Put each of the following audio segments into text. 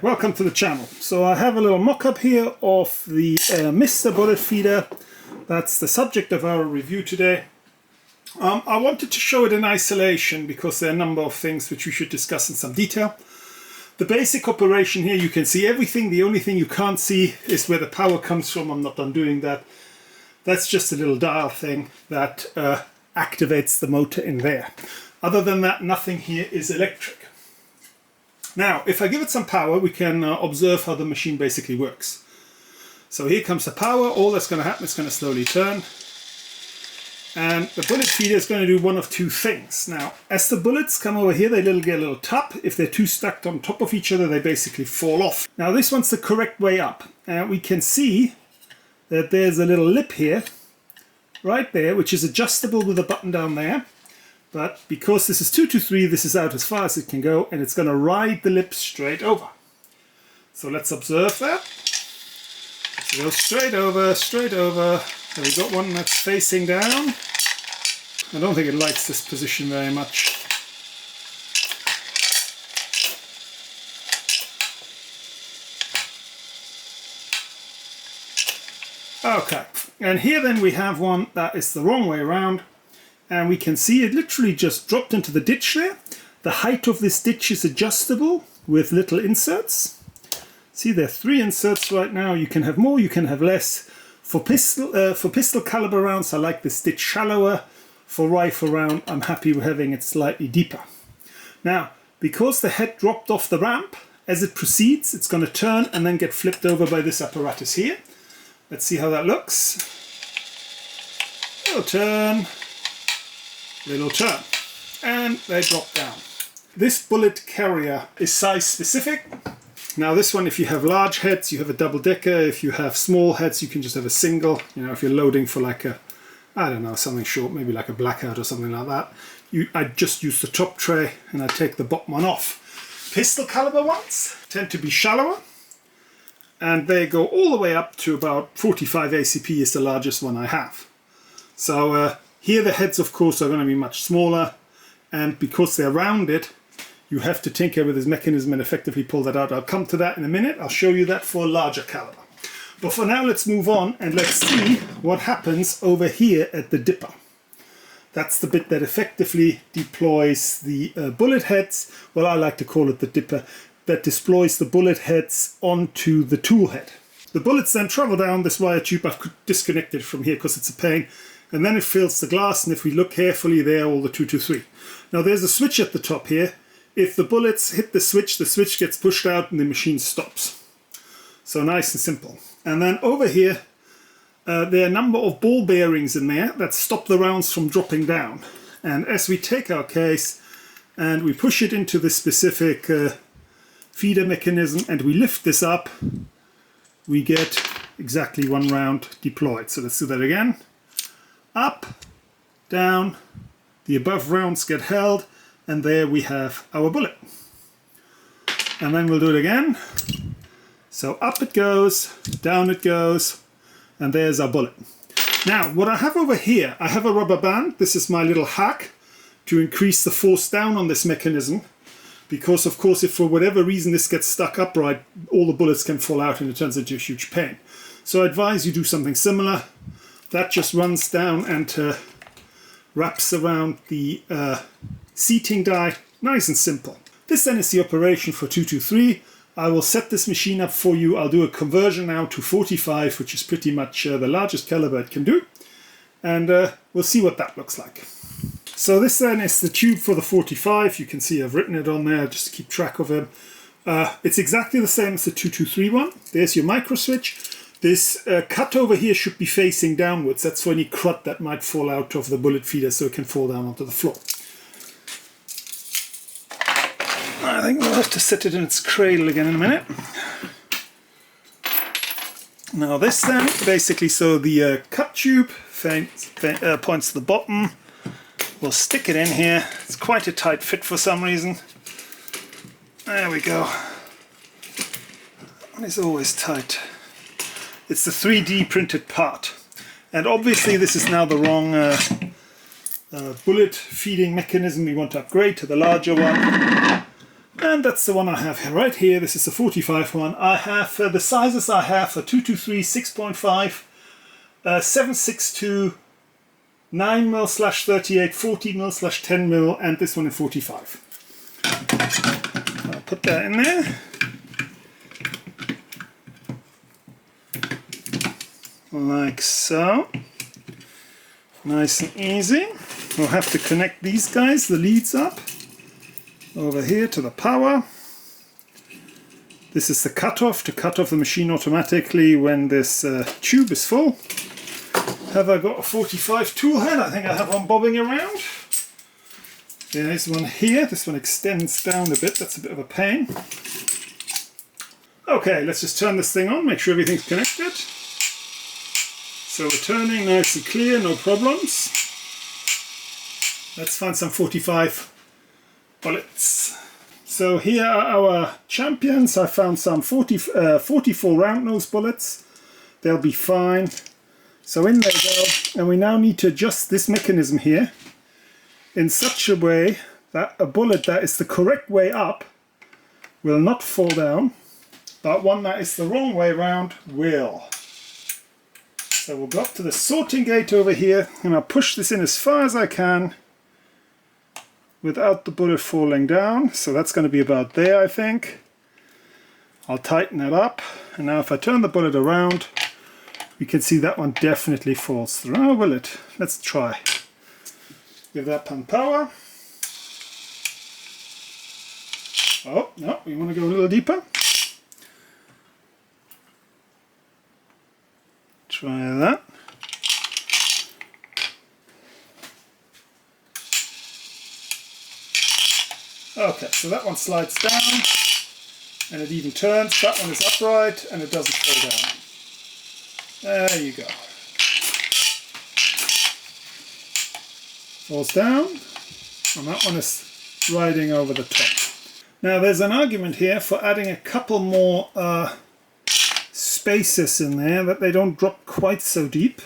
Welcome to the channel. So I have a little mock-up here of the Mr. Bulletfeeder. That's the subject of our review today. I wanted to show it in isolation because there are a number of things which we should discuss in some detail. The basic operation here, you can see everything. The only thing you can't see is where the power comes from. I'm not undoing that. That's just a little dial thing that activates the motor in there. Other than that, nothing here is electric. Now, if I give it some power, we can observe how the machine basically works. So here comes the power. All that's going to happen is going to slowly turn. And the Bulletfeeder is going to do one of two things. Now, as the bullets come over here, they get a little tap. If they're too stacked on top of each other, they basically fall off. Now, this one's the correct way up. And we can see that there's a little lip here, right there, which is adjustable with a button down there. But because this is 223, this is out as far as it can go, and it's going to ride the lip straight over. So let's observe that. So go straight over, straight over. And we've got one that's facing down. I don't think it likes this position very much. Okay, and here then we have one that is the wrong way around. And we can see it literally just dropped into the ditch there. The height of this ditch is adjustable with little inserts. See, there are 3 inserts right now. You can have more, you can have less. For pistol caliber rounds, I like this ditch shallower. For rifle round, I'm happy with having it slightly deeper. Now, because the head dropped off the ramp, as it proceeds, it's going to turn and then get flipped over by this apparatus here. Let's see how that looks. Little turn. Little turn, and they drop down. This bullet carrier is size specific. Now this one, if you have large heads, you have a double decker. If you have small heads, you can just have a single. You know, if you're loading for like a, I don't know, something short, maybe like a blackout or something like that, I just use the top tray and I take the bottom one off. Pistol caliber ones tend to be shallower, and they go all the way up to about 45 ACP is the largest one I have. So here the heads, of course, are going to be much smaller, and because they're rounded, you have to tinker with this mechanism and effectively pull that out. I'll come to that in a minute. I'll show you that for a larger caliber. But for now, let's move on and let's see what happens over here at the dipper. That's the bit that effectively deploys the bullet heads. Well, I like to call it the dipper, that deploys the bullet heads onto the tool head. The bullets then travel down this wire tube. I've disconnected from here because it's a pain. And then it fills the glass, and if we look carefully, there are all the 223. Now there's a switch at the top here. If the bullets hit the switch gets pushed out and the machine stops. So nice and simple. And then over here, there are a number of ball bearings in there that stop the rounds from dropping down. And as we take our case and we push it into the specific feeder mechanism and we lift this up, we get exactly 1 round deployed. So let's do that again. Up, down, the above rounds get held, and there we have our bullet. And then we'll do it again. So up it goes, down it goes, and there's our bullet. Now, what I have over here, I have a rubber band. This is my little hack to increase the force down on this mechanism, because of course, if for whatever reason this gets stuck upright, all the bullets can fall out and it turns into a huge pain. So I advise you do something similar. That just runs down and wraps around the seating die. Nice and simple. This then is the operation for 223. I will set this machine up for you. I'll do a conversion now to 45, which is pretty much the largest caliber it can do. And we'll see what that looks like. So this then is the tube for the 45. You can see I've written it on there just to keep track of it. It's exactly the same as the 223 one. There's your micro switch. This cut over here should be facing downwards. That's for any crud that might fall out of the Bulletfeeder, so it can fall down onto the floor. I think we'll have to set it in its cradle again in a minute. Now this then, basically, so the cut tube points to the bottom. We'll stick it in here. It's quite a tight fit for some reason. There we go. It's always tight. It's the 3D printed part. And obviously this is now the wrong bullet feeding mechanism. We want to upgrade to the larger one. And that's the one I have right here. This is the 45 one. I have the sizes I have are 223, 6.5, 762, 9mm/38, 40mm/10mm, and this one in 45. I'll put that in there. Like so. Nice and easy. We'll have to connect these guys, the leads, up over here to the power. This is the cutoff to cut off the machine automatically when this tube is full. Have I got a 45 tool head? I think I have one bobbing around. There's one here. This one extends down a bit. That's a bit of a pain. Okay, let's just turn this thing on, make sure everything's connected. So we're turning nice and clear, no problems. Let's find some 45 bullets. So here are our champions. I found some 44 round nose bullets. They'll be fine. So in they go, and we now need to adjust this mechanism here in such a way that a bullet that is the correct way up will not fall down, but one that is the wrong way around will. So we'll go up to the sorting gate over here, and I'll push this in as far as I can without the bullet falling down. So that's going to be about there, I think. I'll tighten it up, and now if I turn the bullet around, we can see that one definitely falls through. Oh, will it? Let's try. Give that pump power. Oh, no, we want to go a little deeper. Try that. Okay, so that one slides down and it even turns. That one is upright and it doesn't fall down. There you go. Falls down, and that one is riding over the top. Now there's an argument here for adding a couple more spacers in there, that they don't drop quite so deep.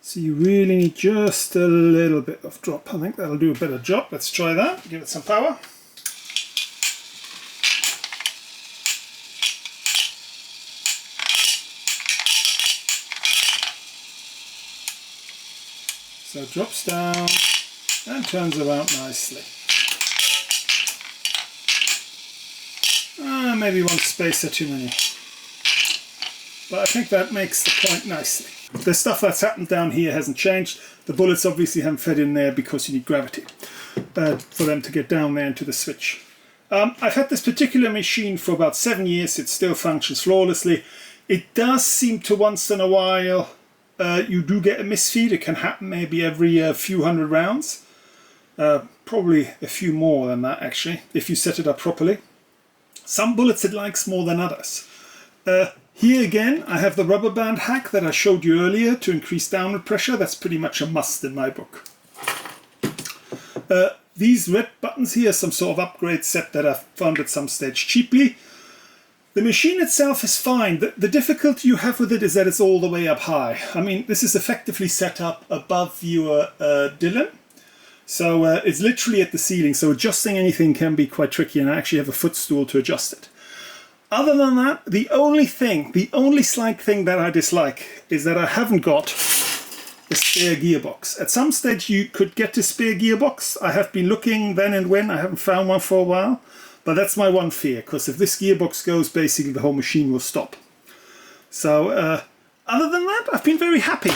So you really need just a little bit of drop. I think that'll do a better job. Let's try that. Give it some power. So it drops down and turns around nicely. Maybe one spacer too many. But I think that makes the point nicely. The stuff that's happened down here hasn't changed. The bullets obviously haven't fed in there because you need gravity for them to get down there into the switch. I've had this particular machine for about 7 years. It still functions flawlessly. It does seem to once in a while you do get a misfeed. It can happen maybe every few hundred rounds. Probably a few more than that actually, if you set it up properly. Some bullets it likes more than others. Here again, I have the rubber band hack that I showed you earlier to increase downward pressure. That's pretty much a must in my book. These red buttons here, some sort of upgrade set that I found at some stage cheaply. The machine itself is fine. The difficulty you have with it is that it's all the way up high. I mean, this is effectively set up above your Dillon. So it's literally at the ceiling, so adjusting anything can be quite tricky, and I actually have a footstool to adjust it. Other than that, the only slight thing that I dislike is that I haven't got a spare gearbox. At some stage you could get a spare gearbox. I have been looking then and when, I haven't found one for a while. But that's my one fear, because if this gearbox goes, basically the whole machine will stop. So other than that, I've been very happy.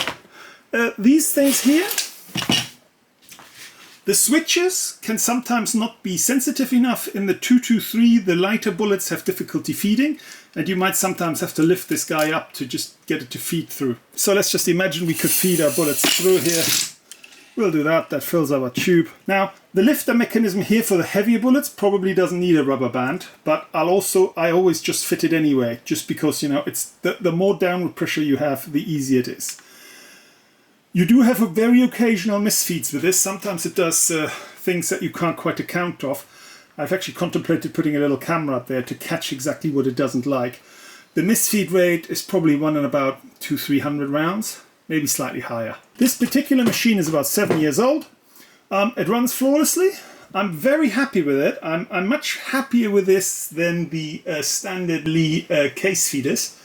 These things here, the switches can sometimes not be sensitive enough. In the 223, the lighter bullets have difficulty feeding, and you might sometimes have to lift this guy up to just get it to feed through. So let's just imagine we could feed our bullets through here. We'll do that. That fills our tube. Now, the lifter mechanism here for the heavier bullets probably doesn't need a rubber band, but I always just fit it anyway, just because, you know, it's the more downward pressure you have, the easier it is. You do have a very occasional misfeeds with this. Sometimes it does things that you can't quite account of. I've actually contemplated putting a little camera up there to catch exactly what it doesn't like. The misfeed rate is probably 1 in about 200-300 rounds, maybe slightly higher. This particular machine is about 7 years old. It runs flawlessly. I'm very happy with it. I'm much happier with this than the standard Lee case feeders.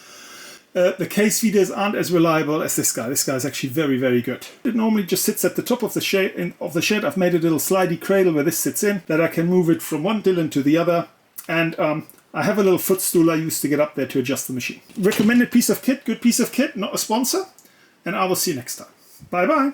The case feeders aren't as reliable as this guy. This guy's actually very, very good. It normally just sits at the top of the shed. I've made a little slidey cradle where this sits in, that I can move it from one Dillon to the other. And I have a little footstool I use to get up there to adjust the machine. Recommended piece of kit, good piece of kit, not a sponsor. And I will see you next time. Bye-bye.